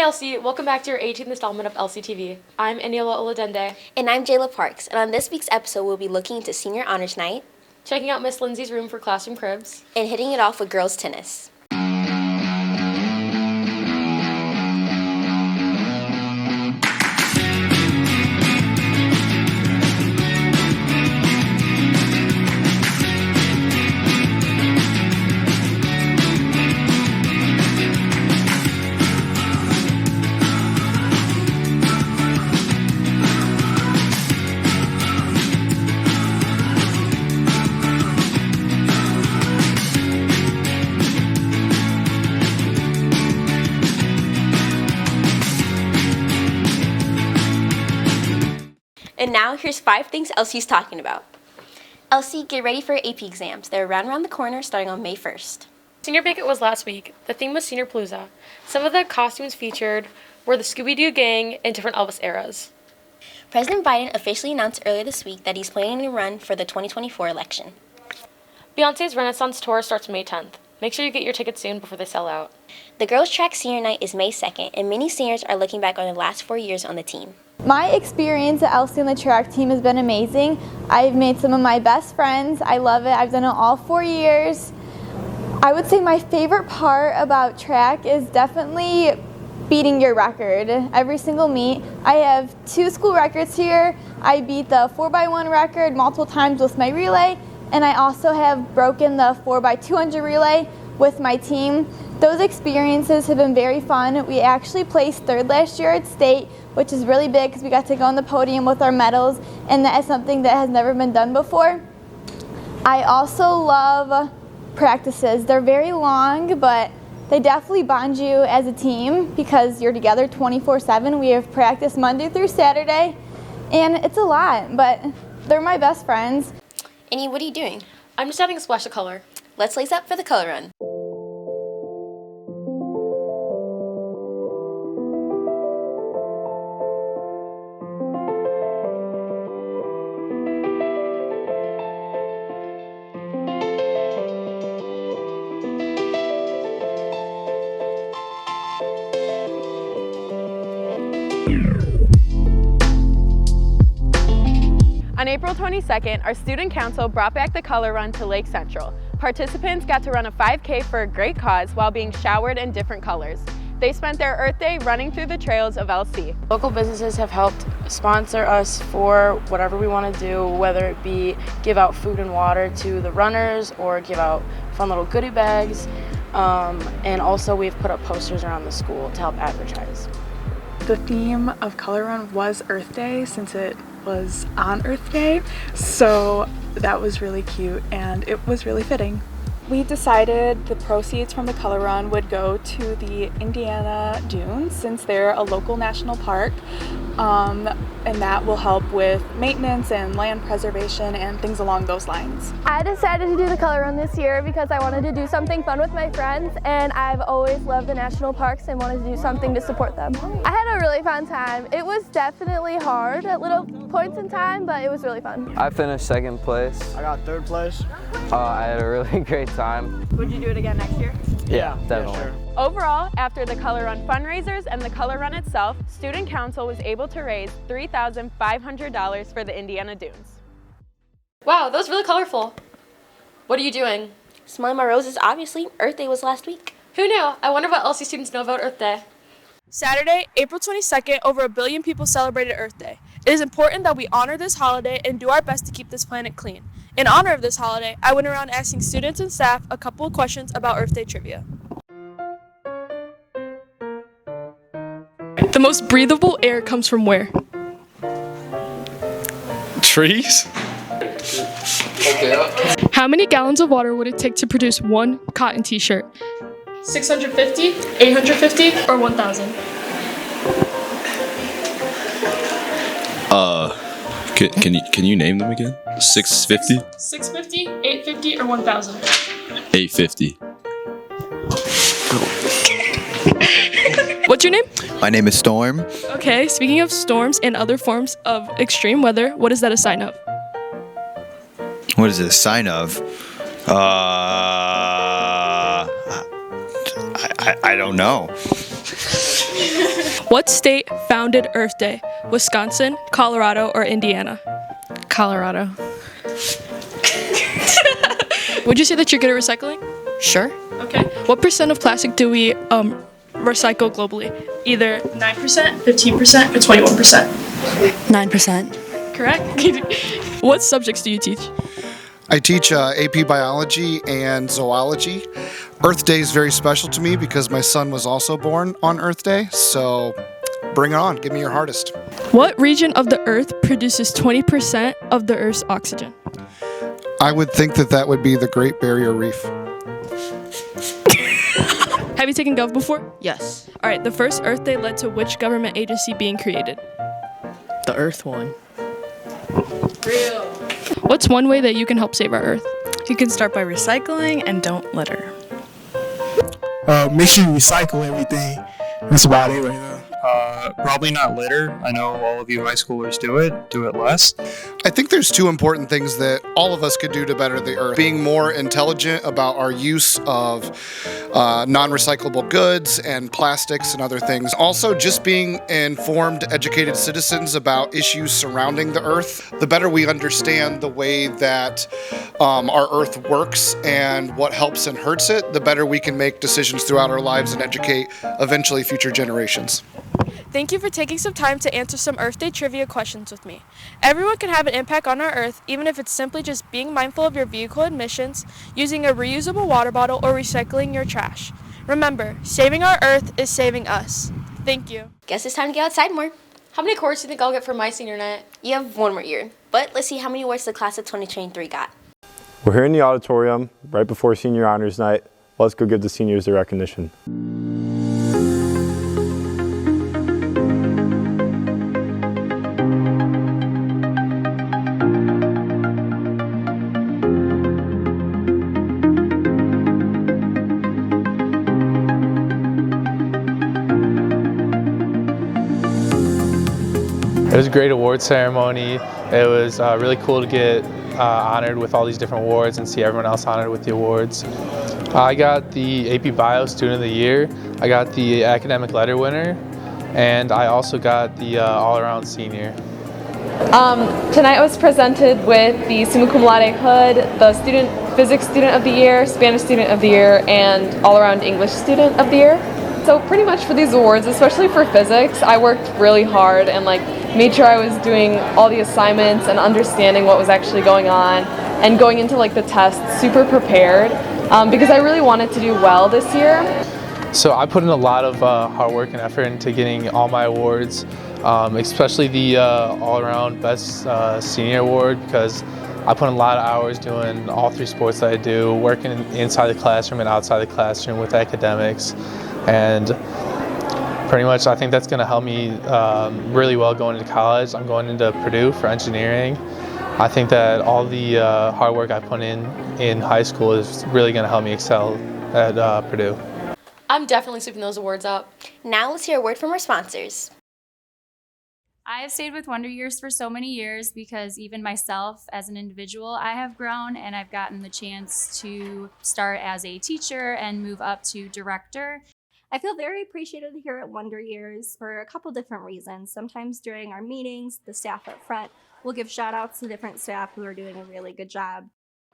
LC, welcome back to your 18th installment of LCTV. I'm Aniela Oladende. And I'm Jayla Parks, and on this week's episode we'll be looking into senior honors night, Checking out Miss Lindzy's room for classroom cribs, and hitting it off with girls tennis. And now, here's 5 things Elsie's talking about. Elsie, get ready for your AP exams. They're around the corner starting on May 1st. Senior Banquet was last week. The theme was Senior Palooza. Some of the costumes featured were the Scooby-Doo gang and different Elvis eras. President Biden officially announced earlier this week that he's planning to run for the 2024 election. Beyonce's Renaissance Tour starts May 10th. Make sure you get your tickets soon before they sell out. The girls' track senior night is May 2nd, and many seniors are looking back on their last 4 years on the team. My experience at LC on the track team has been amazing. I've made some of my best friends. I love it. I've done it all 4 years. I would say my favorite part about track is definitely beating your record. Every single meet. I have 2 school records here. I beat the 4x1 record multiple times with my relay, and I also have broken the 4x200 relay with my team. Those experiences have been very fun. We actually placed 3rd last year at state, which is really big because we got to go on the podium with our medals, and that is something that has never been done before. I also love practices. They're very long, but they definitely bond you as a team because you're together 24/7. We have practice Monday through Saturday, and it's a lot, but they're my best friends. Annie, what are you doing? I'm just adding a splash of color. Let's lace up for the color run. On April 22nd, our student council brought back the color run to Lake Central. Participants got to run a 5K for a great cause while being showered in different colors. They spent their Earth Day running through the trails of LC. Local businesses have helped sponsor us for whatever we want to do, whether it be give out food and water to the runners or give out fun little goodie bags. And also we've put up posters around the school to help advertise. The theme of Color Run was Earth Day since it was on Earth Day, so that was really cute and it was really fitting. We decided the proceeds from the Color Run would go to the Indiana Dunes since they're a local national park, and that will help with maintenance and land preservation and things along those lines. I decided to do the color run this year because I wanted to do something fun with my friends, and I've always loved the national parks and wanted to do something to support them. I had a really fun time. It was definitely hard at little points in time, but it was really fun. I finished 2nd place. I got 3rd place. I had a really great time. Would you do it again next year? Yeah, definitely. Yeah, sure. Overall, after the Color Run fundraisers and the Color Run itself, Student Council was able to raise $3,500 for the Indiana Dunes. Wow, that was really colorful. What are you doing? Smelling my roses, obviously. Earth Day was last week. Who knew? I wonder what LC students know about Earth Day. Saturday, April 22nd, over 1 billion people celebrated Earth Day. It is important that we honor this holiday and do our best to keep this planet clean. In honor of this holiday, I went around asking students and staff a couple of questions about Earth Day trivia. The most breathable air comes from where? Trees? How many gallons of water would it take to produce one cotton t-shirt? 650, 850, or 1,000? Can you name them again? 650? 650, 850, or 1,000? 850. What's your name? My name is Storm. Okay, speaking of storms and other forms of extreme weather, what is that a sign of? What is it a sign of? I don't know. What state founded Earth Day? Wisconsin, Colorado, or Indiana? Colorado. Would you say that you're good at recycling? Sure. Okay. What percent of plastic do we recycle globally? Either 9%, 15%, or 21%? 9%. Correct. What subjects do you teach? I teach AP Biology and Zoology. Earth Day is very special to me because my son was also born on Earth Day, so bring it on, give me your hardest. What region of the Earth produces 20% of the Earth's oxygen? I would think that that would be the Great Barrier Reef. Have you taken Gov before? Yes. All right, the first Earth Day led to which government agency being created? The Earth one. Real. What's one way that you can help save our Earth? You can start by recycling and don't litter. Make sure you recycle everything. That's about it right now. Probably not litter. I know all of you high schoolers do it less. I think there's two important things that all of us could do to better the Earth. Being more intelligent about our use of non-recyclable goods and plastics and other things. Also, just being informed, educated citizens about issues surrounding the Earth. The better we understand the way that our Earth works and what helps and hurts it, the better we can make decisions throughout our lives and educate eventually future generations. Thank you for taking some time to answer some Earth Day trivia questions with me. Everyone can have an impact on our Earth, even if it's simply just being mindful of your vehicle emissions, using a reusable water bottle, or recycling your trash. Remember, saving our Earth is saving us. Thank you. Guess it's time to get outside more. How many awards do you think I'll get for my senior night? You have one more year, but let's see how many awards the class of 2023 got. We're here in the auditorium right before senior honors night. Let's go give the seniors their recognition. It was a great award ceremony. It was really cool to get honored with all these different awards and see everyone else honored with the awards. I got the AP Bio Student of the Year, I got the Academic Letter winner, and I also got the All-Around Senior. Tonight I was presented with the Summa Cum Laude Hood, the Physics Student of the Year, Spanish Student of the Year, and All-Around English Student of the Year. So pretty much for these awards, especially for physics, I worked really hard and made sure I was doing all the assignments and understanding what was actually going on and going into the tests super prepared because I really wanted to do well this year. So I put in a lot of hard work and effort into getting all my awards, especially the All-Around Best Senior Award, because I put in a lot of hours doing all three sports that I do, working inside the classroom and outside the classroom with academics. And pretty much I think that's going to help me really well going into college. I'm going into Purdue for engineering. I think that all the hard work I put in high school is really going to help me excel at Purdue. I'm definitely sweeping those awards up. Now let's hear a word from our sponsors. I have stayed with Wonder Years for so many years because even myself as an individual, I have grown and I've gotten the chance to start as a teacher and move up to director. I feel very appreciated here at Wonder Years for a couple different reasons. Sometimes during our meetings, the staff up front will give shout outs to different staff who are doing a really good job.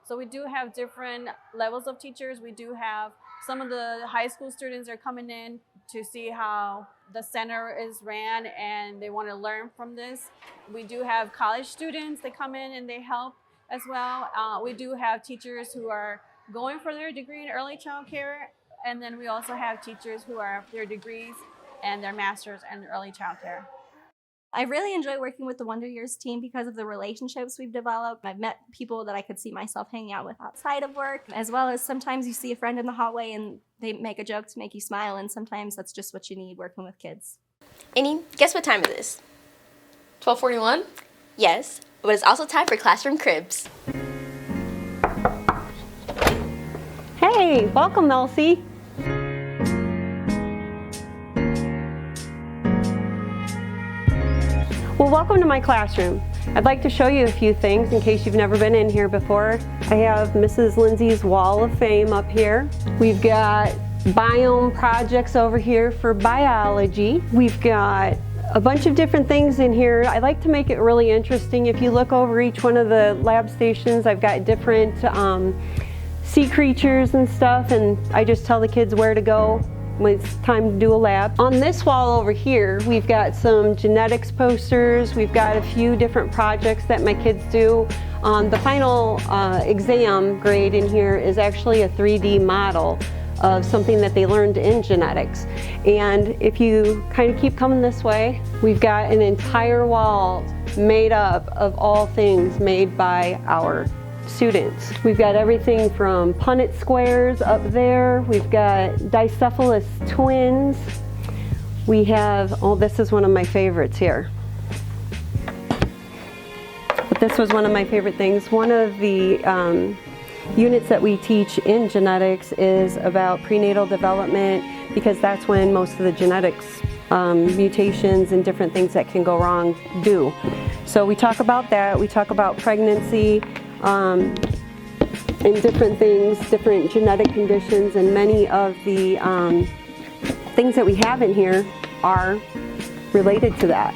So we do have different levels of teachers. We do have some of the high school students are coming in to see how the center is ran and they want to learn from this. We do have college students that come in and they help as well. We do have teachers who are going for their degree in early child care. And then we also have teachers who are their degrees and their masters in early child care. I really enjoy working with the Wonder Years team because of the relationships we've developed. I've met people that I could see myself hanging out with outside of work, as well as sometimes you see a friend in the hallway and they make a joke to make you smile, and sometimes that's just what you need working with kids. Annie, guess what time it is? 12:41? Yes, but it's also time for Classroom Cribs. Hey, welcome, Elsie. Well, welcome to my classroom. I'd like to show you a few things in case you've never been in here before. I have Mrs. Lindzy's Wall of Fame up here. We've got biome projects over here for biology. We've got a bunch of different things in here. I like to make it really interesting. If you look over each one of the lab stations, I've got different sea creatures and stuff, and I just tell the kids where to go when it's time to do a lab. On this wall over here, we've got some genetics posters. We've got a few different projects that my kids do. The final exam grade in here is actually a 3D model of something that they learned in genetics. And if you kind of keep coming this way, we've got an entire wall made up of all things made by our students. We've got everything from Punnett squares up there. We've got dicephalous twins. We have, oh, this is one of my favorites here. But this was one of my favorite things. One of the units that we teach in genetics is about prenatal development, because that's when most of the genetics mutations and different things that can go wrong do. So we talk about that. We talk about pregnancy, and different things, different genetic conditions, and many of the things that we have in here are related to that.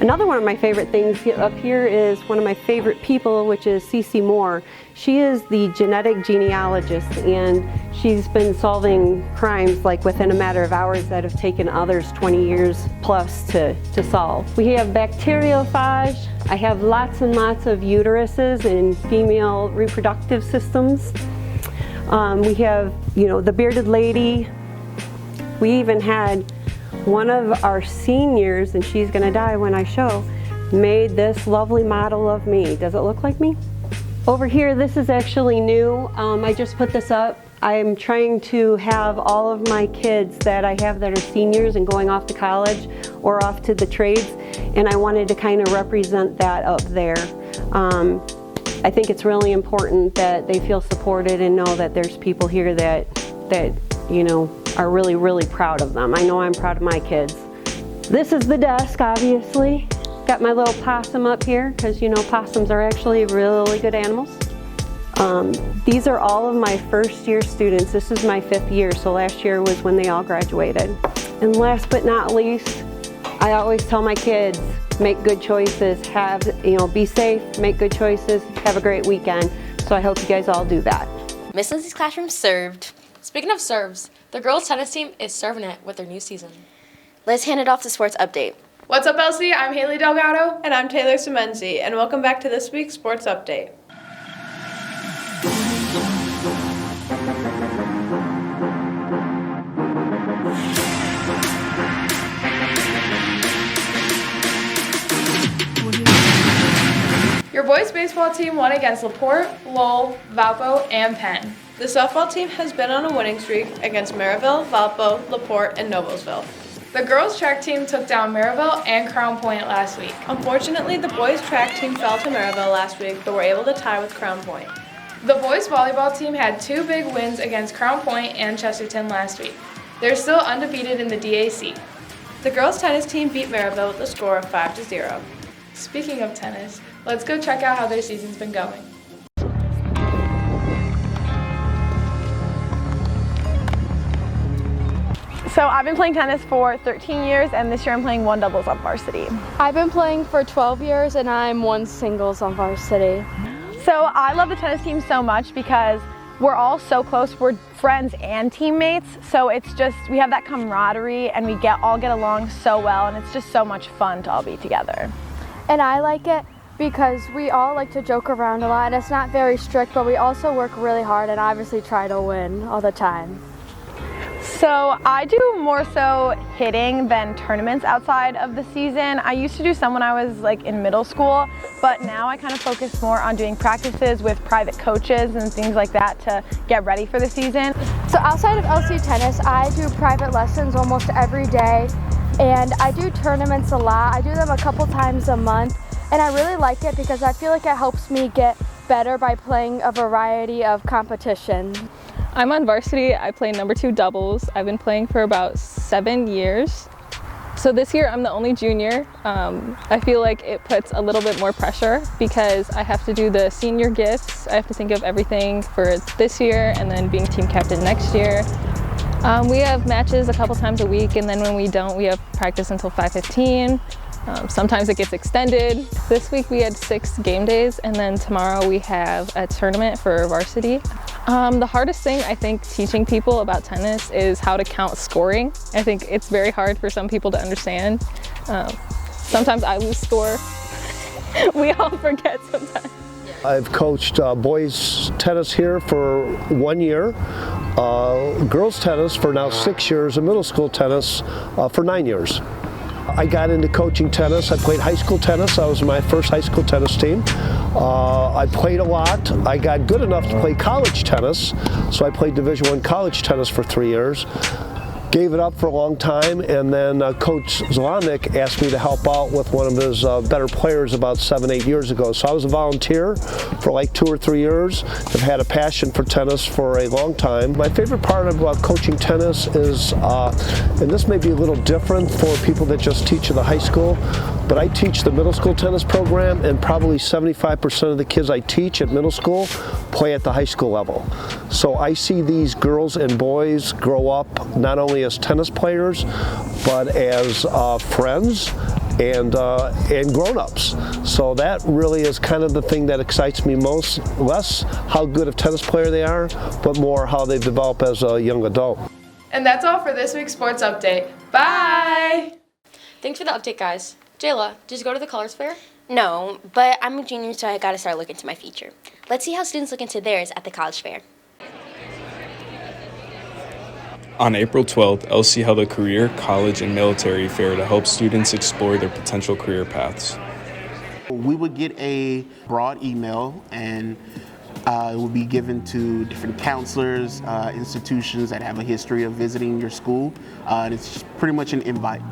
Another one of my favorite things up here is one of my favorite people, which is Cece Moore. She is the genetic genealogist, and she's been solving crimes like within a matter of hours that have taken others 20 years plus to solve. We have bacteriophage. I have lots and lots of uteruses and female reproductive systems. We have, the bearded lady. We even had one of our seniors, and she's gonna die when I show, made this lovely model of me. Does it look like me? Over here, this is actually new. I just put this up. I'm trying to have all of my kids that I have that are seniors and going off to college or off to the trades, and I wanted to kind of represent that up there. I think it's really important that they feel supported and know that there's people here that are really, really proud of them. I know I'm proud of my kids. This is the desk, obviously. Got my little possum up here, because possums are actually really good animals. These are all of my first year students. This is my 5th year, so last year was when they all graduated. And last but not least, I always tell my kids, make good choices, be safe, make good choices, have a great weekend. So I hope you guys all do that. Miss Lindzy's classroom served. Speaking of serves, the girls' tennis team is serving it with their new season. Let's hand it off to Sports Update. What's up, LC? I'm Haley Delgado. And I'm Taylor Semenzi, and welcome back to this week's Sports Update. Your boys' baseball team won against LaPorte, Lowell, Valpo, and Penn. The softball team has been on a winning streak against Maryville, Valpo, LaPorte, and Noblesville. The girls' track team took down Maryville and Crown Point last week. Unfortunately, the boys' track team fell to Maryville last week, but were able to tie with Crown Point. The boys' volleyball team had 2 big wins against Crown Point and Chesterton last week. They're still undefeated in the DAC. The girls' tennis team beat Maryville with a score of 5-0. Speaking of tennis, let's go check out how their season's been going. So I've been playing tennis for 13 years, and this year I'm playing 1 doubles on varsity. I've been playing for 12 years and I'm 1 singles on varsity. So I love the tennis team so much because we're all so close. We're friends and teammates, so it's just, we have that camaraderie and we all get along so well, and it's just so much fun to all be together. And I like it because we all like to joke around a lot, and it's not very strict, but we also work really hard and obviously try to win all the time. So I do more so hitting than tournaments outside of the season. I used to do some when I was in middle school, but now I kind of focus more on doing practices with private coaches and things like that to get ready for the season. So outside of LC tennis, I do private lessons almost every day, and I do tournaments a lot. I do them a couple times a month, and I really like it because I feel like it helps me get better by playing a variety of competition. I'm on varsity. I play number 2 doubles. I've been playing for about 7 years. So this year I'm the only junior. I feel like it puts a little bit more pressure because I have to do the senior gifts. I have to think of everything for this year and then being team captain next year. We have matches a couple times a week, and then when we don't, we have practice until 5:15. Sometimes it gets extended. This week we had 6 game days, and then tomorrow we have a tournament for varsity. The hardest thing, I think, teaching people about tennis is how to count scoring. I think it's very hard for some people to understand. Sometimes I lose score. We all forget sometimes. I've coached boys tennis here for 1 year, girls tennis for now 6 years, and middle school tennis for 9 years. I got into coaching tennis. I played high school tennis. I was my first high school tennis team. I played a lot. I got good enough to play college tennis, so I played Division I college tennis for 3 years. Gave it up for a long time, and then Coach Zlotnick asked me to help out with one of his better players about 7-8 years ago. So I was a volunteer for like 2 or 3 years. I've had a passion for tennis for a long time. My favorite part about coaching tennis is, and this may be a little different for people that just teach at the high school, but I teach the middle school tennis program, and probably 75% of the kids I teach at middle school play at the high school level. So I see these girls and boys grow up not only as tennis players, but as friends and grown-ups. So that really is kind of the thing that excites me most. Less how good of tennis player they are, but more how they've developed as a young adult. And that's all for this week's sports update. Bye! Thanks for the update, guys. Jayla, did you go to the Colors Fair? No, but I'm a junior, so I gotta start looking to my future. Let's see how students look into theirs at the college fair. On April 12th, LC held a career, college, and military fair to help students explore their potential career paths. We would get a broad email, and it would be given to different counselors, institutions that have a history of visiting your school. And it's just pretty much an invite.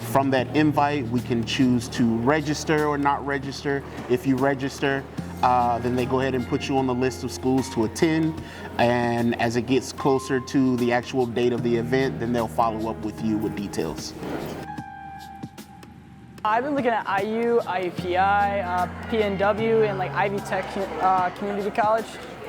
From that invite, we can choose to register or not register. If you register, then they go ahead and put you on the list of schools to attend. And as it gets closer to the actual date of the event, then they'll follow up with you with details. I've been looking at IU, IUPI, PNW, and like Ivy Tech Community College.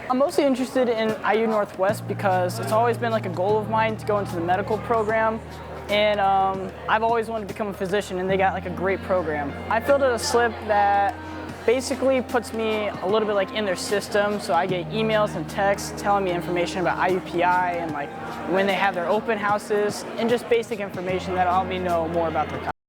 I'm mostly interested in IU Northwest because it's always been like a goal of mine to go into the medical program. And I've always wanted to become a physician, and they got like a great program. I filled out a slip that basically puts me a little bit like in their system, so I get emails and texts telling me information about IUPI and like when they have their open houses, and just basic information that'll help me know more about their college.